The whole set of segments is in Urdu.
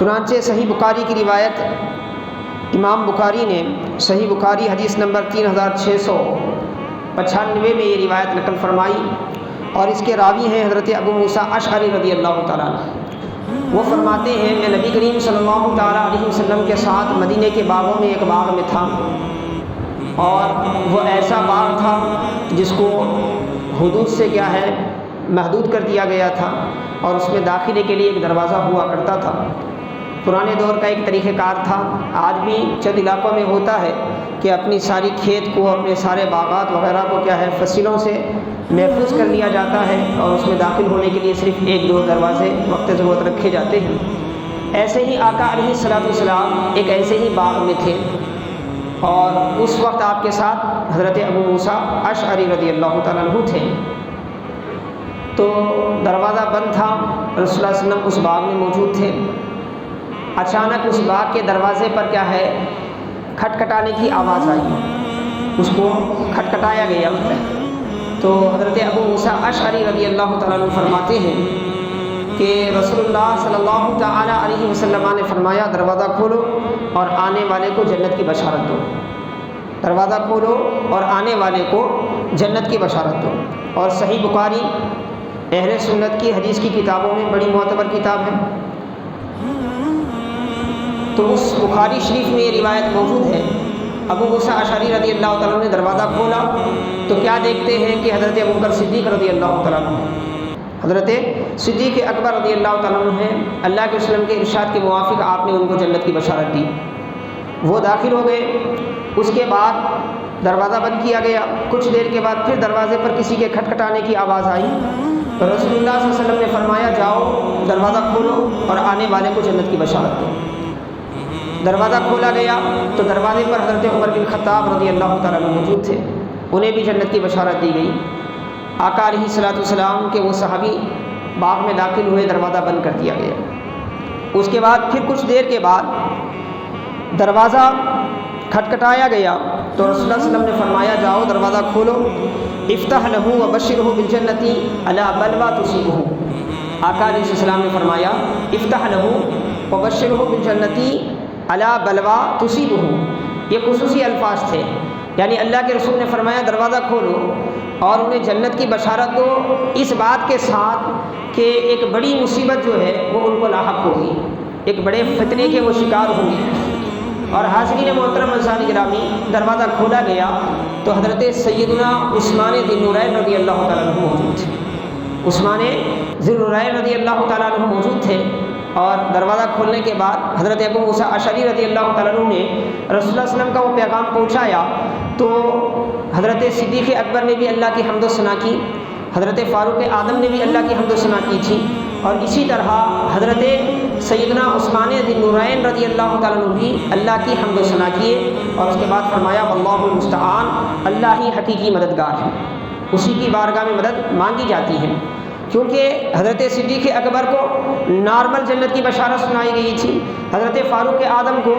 چنانچہ صحیح بخاری کی روایت امام بخاری نے صحیح بخاری حدیث نمبر 3695 میں یہ روایت نقل فرمائی، اور اس کے راوی ہیں حضرت ابو موسیٰ اشعری رضی اللہ تعالیٰ عنہ۔ وہ فرماتے ہیں میں نبی کریم صلی اللہ تعالیٰ علیہ وسلم کے ساتھ مدینے کے باغوں میں ایک باغ میں تھا، اور وہ ایسا باغ تھا جس کو حدود سے کیا ہے محدود کر دیا گیا تھا، اور اس میں داخلے کے لیے ایک دروازہ ہوا کرتا تھا۔ پرانے دور کا ایک طریقہ کار تھا، آج بھی چند علاقوں میں ہوتا ہے کہ اپنی ساری کھیت کو، اپنے سارے باغات وغیرہ کو کیا ہے فصلوں سے محفوظ کر لیا جاتا ہے، اور اس میں داخل ہونے کے لیے صرف ایک دو دروازے وقت ضرورت رکھے جاتے ہیں۔ ایسے ہی آقا علیہ الصلوۃ والسلام ایک ایسے ہی باغ میں تھے، اور اس وقت آپ کے ساتھ حضرت ابو موسیٰ اشعری رضی اللہ تعالیٰ عنہ تھے۔ تو دروازہ بند تھا، رسول اللہ صلی اللہ علیہ وسلم اس باغ میں موجود تھے۔ اچانک اس باغ کے دروازے پر کیا ہے کھٹکھٹانے کی آواز آئی، اس کو کھٹکھٹایا گیا۔ تو حضرت ابو موسیٰ اشعری رضی اللہ تعالیٰ عنہ فرماتے ہیں کہ رسول اللہ صلی اللہ تعالیٰ علیہ وسلم نے فرمایا دروازہ کھولو اور آنے والے کو جنت کی بشارت دو، دروازہ کھولو اور آنے والے کو جنت کی بشارت دو۔ اور صحیح بخاری اہل سنت کی حدیث کی کتابوں میں بڑی معتبر کتاب ہے، تو اس بخاری شریف میں یہ روایت موجود ہے۔ ابو موسیٰ اشعری رضی اللہ تعالیٰ نے دروازہ کھولا تو کیا دیکھتے ہیں کہ حضرت ابوبکر صدیق رضی اللہ تعالیٰ عنہ، حضرت صدیق اکبر رضی اللہ تعالیٰ عنہ ہیں۔ اللہ کے وسلم کے ارشاد کے موافق آپ نے ان کو جنت کی بشارت دی۔ وہ داخل ہو گئے، اس کے بعد دروازہ بند کیا گیا۔ کچھ دیر کے بعد پھر دروازے پر کسی کے کھٹکھٹانے کی آواز آئی، تو رسول اللہ صلی اللہ علیہ وسلم نے فرمایا جاؤ دروازہ کھولو اور آنے والے کو جنت کی بشارت دو۔ دروازہ کھولا گیا تو دروازے پر حضرت عمر بن خطاب رضی اللہ تعالیٰ عنہ موجود تھے، انہیں بھی جنت کی بشارت دی گئی۔ آقا علیہ الصلوۃ والسلام کے وہ صحابی باغ میں داخل ہوئے، دروازہ بند کر دیا گیا۔ اس کے بعد پھر کچھ دیر کے بعد دروازہ کھٹکھٹایا گیا تو رسول اللہ صلی اللہ علیہ وسلم نے فرمایا جاؤ دروازہ کھولو، افتح لہ وبشرہ بالجنۃ علی بلویٰ تصیبہ۔ آقا علیہ السلام نے فرمایا افتح لہ وبشرہ بالجنۃ علی بلویٰ تصیبہ، یہ خصوصی الفاظ تھے، یعنی اللہ کے رسول نے فرمایا دروازہ کھولو اور انہیں جنت کی بشارت دو، اس بات کے ساتھ کہ ایک بڑی مصیبت جو ہے وہ ان کو لاحق ہوگی، ایک بڑے فتنے کے وہ شکار ہوں گے۔ اور حاضرین محترم عزیزان گرامی، دروازہ کھولا گیا تو حضرت سیدنا عثمان ذی النورین رضی اللہ تعالیٰ عنہ موجود تھے۔ عثمان ذی النورین رضی اللہ تعالیٰ عنہ موجود تھے، اور دروازہ کھولنے کے بعد حضرت ابو موسیٰ اشعری رضی اللہ تعالیٰ عنہ نے رسول اللہ صلی اللہ علیہ وسلم کا وہ پیغام پہنچایا، تو حضرت صدیق اکبر نے بھی اللہ کی حمد و ثنا کی، حضرت فاروق اعظم نے بھی اللہ کی حمد و ثنا کی تھی، اور اسی طرح حضرت سیدنا عثمان ذی النورین رضی اللہ تعالیٰ عنہ بھی اللہ کی حمد و ثنا کیے، اور اس کے بعد فرمایا واللہ المستعان، اللہ ہی حقیقی مددگار ہے، اسی کی بارگاہ میں مدد مانگی جاتی ہے۔ کیونکہ حضرت صدیق اکبر کو نارمل جنت کی بشارت سنائی گئی تھی، حضرت فاروق اعظم کو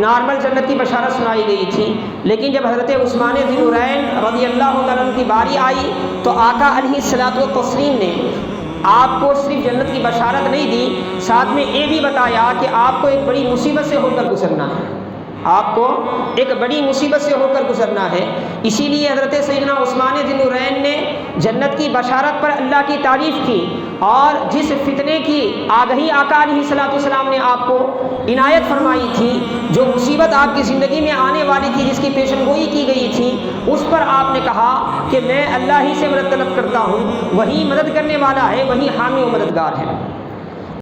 نارمل جنت کی بشارت سنائی گئی تھی، لیکن جب حضرت عثمان ذی النورین رضی اللہ تعالیٰ عنہ کی باری آئی تو آقا علیہ الصلوۃ والتسلیم نے آپ کو صرف جنت کی بشارت نہیں دی، ساتھ میں یہ بھی بتایا کہ آپ کو ایک بڑی مصیبت سے ہو کر گزرنا ہے، آپ کو ایک بڑی مصیبت سے ہو کر گزرنا ہے۔ اسی لیے حضرت سیدنا عثمان ذی النورین نے جنت کی بشارت پر اللہ کی تعریف کی، اور جس فتنے کی آگہی آقا علیہ الصلوۃ والسلام نے آپ کو عنایت فرمائی تھی، جو مصیبت آپ کی زندگی میں آنے والی تھی، جس کی پیشن گوئی کی گئی تھی، اس پر آپ نے کہا کہ میں اللہ ہی سے مدد طلب کرتا ہوں، وہی مدد کرنے والا ہے، وہی حامی و مددگار ہے۔